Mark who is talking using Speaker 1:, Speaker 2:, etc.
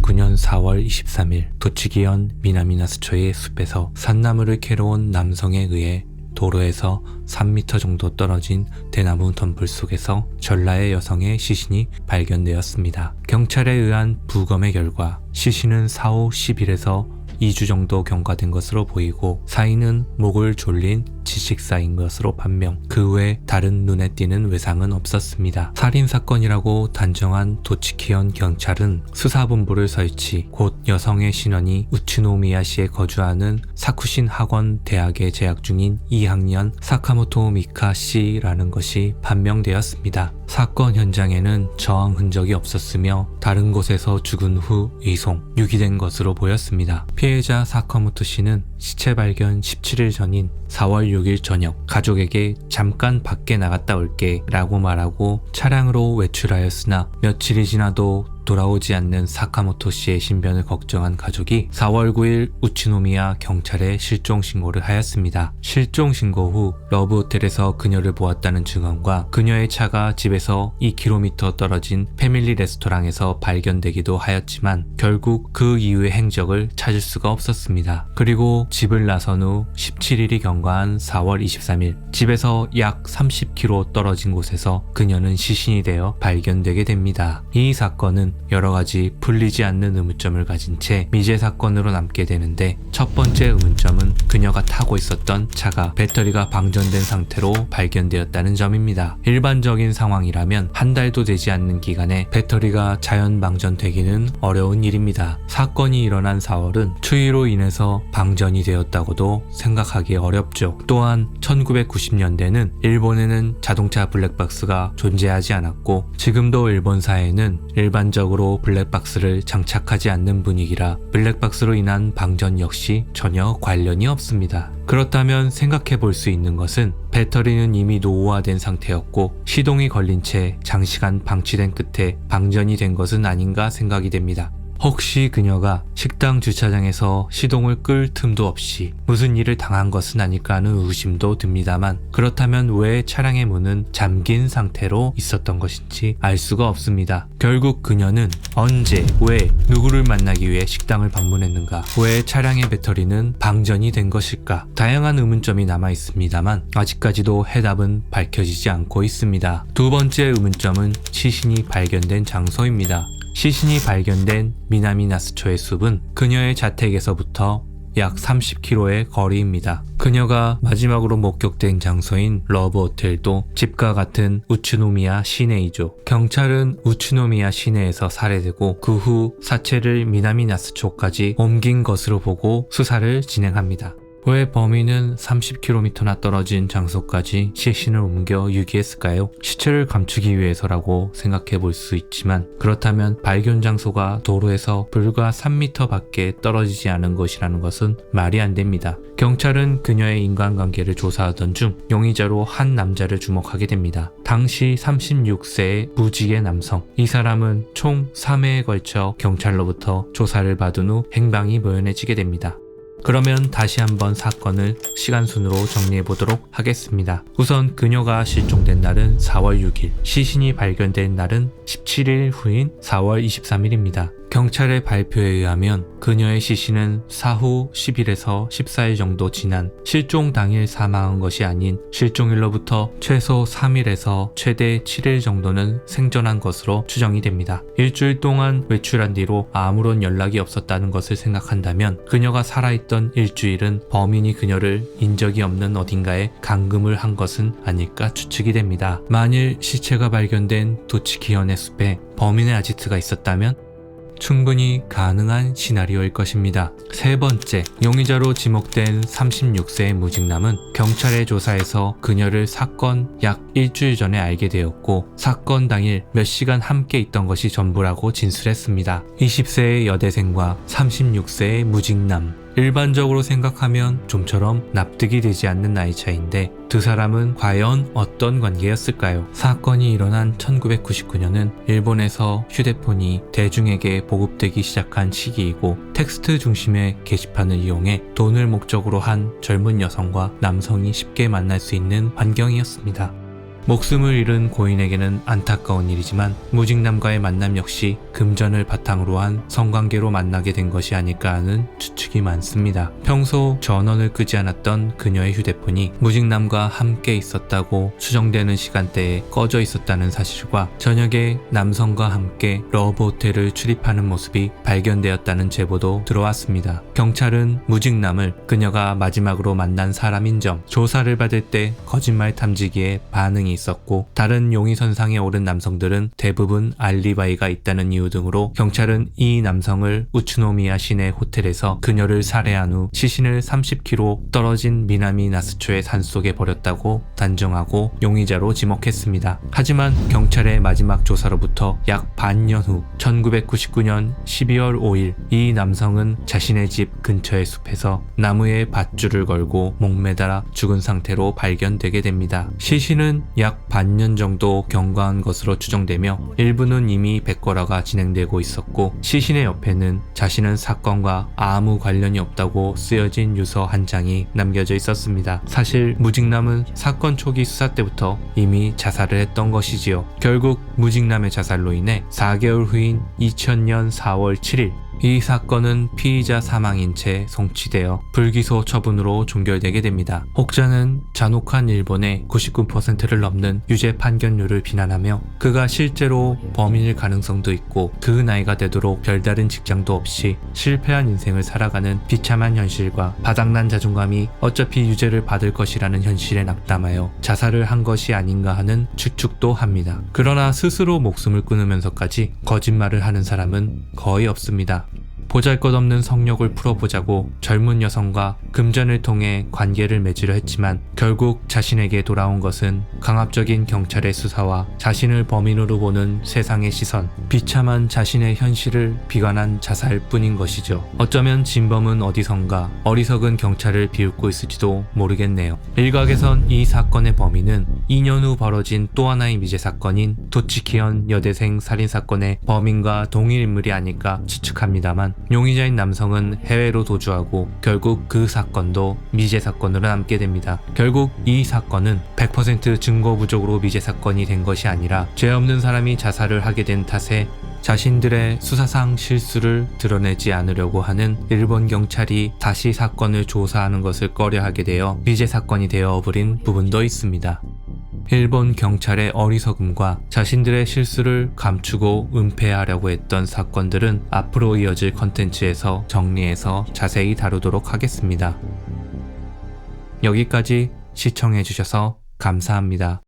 Speaker 1: 1999년 4월 23일 도치기현 미나미나스초의 숲에서 산나물을 캐러 온 남성에 의해 도로에서 3m 정도 떨어진 대나무 덤불 속에서 전라의 여성의 시신이 발견되었습니다. 경찰에 의한 부검의 결과 시신은 사후 10일에서 2주 정도 경과된 것으로 보이고 사인은 목을 졸린 지식사인 것으로 판명, 그 외 다른 눈에 띄는 외상은 없었습니다. 살인사건이라고 단정한 도치키현 경찰은 수사본부를 설치, 곧 여성의 신원이 우츠노미야시에 거주하는 사쿠신 학원 대학에 재학 중인 2학년 사카모토 미카 씨라는 것이 판명되었습니다. 사건 현장에는 저항 흔적이 없었으며 다른 곳에서 죽은 후 이송, 유기된 것으로 보였습니다. 피해자 사카모토 씨는 시체 발견 17일 전인 4월 6일 저녁 가족에게 잠깐 밖에 나갔다 올게 라고 말하고 차량으로 외출하였으나 며칠이 지나도 돌아오지 않는 사카모토 씨의 신변을 걱정한 가족이 4월 9일 우치노미야 경찰에 실종 신고를 하였습니다. 실종 신고 후 러브호텔에서 그녀를 보았다는 증언과 그녀의 차가 집에서 2km 떨어진 패밀리 레스토랑에서 발견되기도 하였지만 결국 그 이후의 행적을 찾을 수가 없었습니다. 그리고 집을 나선 후 17일이 경과한 4월 23일 집에서 약 30km 떨어진 곳에서 그녀는 시신이 되어 발견되게 됩니다. 이 사건은 여러가지 풀리지 않는 의문점을 가진 채 미제 사건으로 남게 되는데, 첫 번째 의문점은 그녀가 타고 있었던 차가 배터리가 방전된 상태로 발견되었다는 점입니다. 일반적인 상황이라면 한 달도 되지 않는 기간에 배터리가 자연 방전되기는 어려운 일입니다. 사건이 일어난 4월은 추위로 인해서 방전이 되었다고도 생각하기 어렵죠. 또한 1990년대는 일본에는 자동차 블랙박스가 존재하지 않았고 지금도 일본 사회는 일반적으로 블랙박스를 장착하지 않는 분위기라 블랙박스로 인한 방전 역시 전혀 관련이 없습니다. 그렇다면 생각해 볼 수 있는 것은 배터리는 이미 노후화된 상태였고 시동이 걸린 채 장시간 방치된 끝에 방전이 된 것은 아닌가 생각이 됩니다. 혹시 그녀가 식당 주차장에서 시동을 끌 틈도 없이 무슨 일을 당한 것은 아닐까 하는 의심도 듭니다만, 그렇다면 왜 차량의 문은 잠긴 상태로 있었던 것인지 알 수가 없습니다. 결국 그녀는 언제, 왜, 누구를 만나기 위해 식당을 방문했는가, 왜 차량의 배터리는 방전이 된 것일까, 다양한 의문점이 남아 있습니다만 아직까지도 해답은 밝혀지지 않고 있습니다. 두 번째 의문점은 시신이 발견된 장소입니다. 시신이 발견된 미나미나스초의 숲은 그녀의 자택에서부터 약 30km의 거리입니다. 그녀가 마지막으로 목격된 장소인 러브호텔도 집과 같은 우츠노미야 시내이죠. 경찰은 우츠노미야 시내에서 살해되고 그 후 사체를 미나미나스초까지 옮긴 것으로 보고 수사를 진행합니다. 왜 범인은 30km나 떨어진 장소까지 시신을 옮겨 유기했을까요? 시체를 감추기 위해서라고 생각해 볼 수 있지만, 그렇다면 발견 장소가 도로에서 불과 3m 밖에 떨어지지 않은 것이라는 것은 말이 안 됩니다. 경찰은 그녀의 인간관계를 조사하던 중 용의자로 한 남자를 주목하게 됩니다. 당시 36세의 무직의 남성. 이 사람은 총 3회에 걸쳐 경찰로부터 조사를 받은 후 행방이 묘연해지게 됩니다. 그러면 다시 한번 사건을 시간순으로 정리해 보도록 하겠습니다. 우선 그녀가 실종된 날은 4월 6일, 시신이 발견된 날은 17일 후인 4월 23일입니다. 경찰의 발표에 의하면 그녀의 시신은 사후 10일에서 14일 정도 지난 실종 당일 사망한 것이 아닌 실종일로부터 최소 3일에서 최대 7일 정도는 생존한 것으로 추정이 됩니다. 일주일 동안 외출한 뒤로 아무런 연락이 없었다는 것을 생각한다면 그녀가 살아있던 일주일은 범인이 그녀를 인적이 없는 어딘가에 감금을 한 것은 아닐까 추측이 됩니다. 만일 시체가 발견된 도치키현의 숲에 범인의 아지트가 있었다면 충분히 가능한 시나리오일 것입니다. 세 번째, 용의자로 지목된 36세의 무직남은 경찰의 조사에서 그녀를 사건 약 일주일 전에 알게 되었고 사건 당일 몇 시간 함께 있던 것이 전부라고 진술했습니다. 20세의 여대생과 36세의 무직남, 일반적으로 생각하면 좀처럼 납득이 되지 않는 나이 차이인데 두 사람은 과연 어떤 관계였을까요? 사건이 일어난 1999년은 일본에서 휴대폰이 대중에게 보급되기 시작한 시기이고 텍스트 중심의 게시판을 이용해 돈을 목적으로 한 젊은 여성과 남성이 쉽게 만날 수 있는 환경이었습니다. 목숨을 잃은 고인에게는 안타까운 일이지만 무직남과의 만남 역시 금전을 바탕으로 한 성관계로 만나게 된 것이 아닐까 하는 추측이 많습니다. 평소 전원을 끄지 않았던 그녀의 휴대폰이 무직남과 함께 있었다고 추정되는 시간대에 꺼져 있었다는 사실과 저녁에 남성과 함께 러브호텔을 출입하는 모습이 발견되었다는 제보도 들어왔습니다. 경찰은 무직남을 그녀가 마지막으로 만난 사람인 점, 조사를 받을 때 거짓말 탐지기에 반응이 있었고 다른 용의선상에 오른 남성들은 대부분 알리바이가 있다는 이유 등으로 경찰은 이 남성을 우츠노미야 시내 호텔에서 그녀를 살해한 후 시신을 30km 떨어진 미나미 나스초의 산속에 버렸다고 단정하고 용의자로 지목했습니다. 하지만 경찰의 마지막 조사로부터 약 반년 후 1999년 12월 5일 이 남성은 자신의 집 근처의 숲에서 나무에 밧줄을 걸고 목매달아 죽은 상태로 발견되게 됩니다. 시신은 약 반년 정도 경과한 것으로 추정되며 일부는 이미 백거라가 진행되고 있었고 시신의 옆에는 자신은 사건과 아무 관련이 없다고 쓰여진 유서 한 장이 남겨져 있었습니다. 사실 무직남은 사건 초기 수사 때부터 이미 자살을 했던 것이지요. 결국 무직남의 자살로 인해 4개월 후인 2000년 4월 7일 이 사건은 피의자 사망인 채 송치되어 불기소 처분으로 종결되게 됩니다. 혹자는 잔혹한 일본의 99%를 넘는 유죄 판결률을 비난하며 그가 실제로 범인일 가능성도 있고 그 나이가 되도록 별다른 직장도 없이 실패한 인생을 살아가는 비참한 현실과 바닥난 자존감이 어차피 유죄를 받을 것이라는 현실에 낙담하여 자살을 한 것이 아닌가 하는 추측도 합니다. 그러나 스스로 목숨을 끊으면서까지 거짓말을 하는 사람은 거의 없습니다. 보잘것없는 성욕을 풀어보자고 젊은 여성과 금전을 통해 관계를 맺으려 했지만 결국 자신에게 돌아온 것은 강압적인 경찰의 수사와 자신을 범인으로 보는 세상의 시선, 비참한 자신의 현실을 비관한 자살뿐인 것이죠. 어쩌면 진범은 어디선가 어리석은 경찰을 비웃고 있을지도 모르겠네요. 일각에선 이 사건의 범인은 2년 후 벌어진 또 하나의 미제 사건인 도치키현 여대생 살인사건의 범인과 동일 인물이 아닐까 추측합니다만 용의자인 남성은 해외로 도주하고 결국 그 사건도 미제 사건으로 남게 됩니다. 결국 이 사건은 100% 증거 부족으로 미제 사건이 된 것이 아니라 죄 없는 사람이 자살을 하게 된 탓에 자신들의 수사상 실수를 드러내지 않으려고 하는 일본 경찰이 다시 사건을 조사하는 것을 꺼려하게 되어 미제 사건이 되어버린 부분도 있습니다. 일본 경찰의 어리석음과 자신들의 실수를 감추고 은폐하려고 했던 사건들은 앞으로 이어질 컨텐츠에서 정리해서 자세히 다루도록 하겠습니다. 여기까지 시청해주셔서 감사합니다.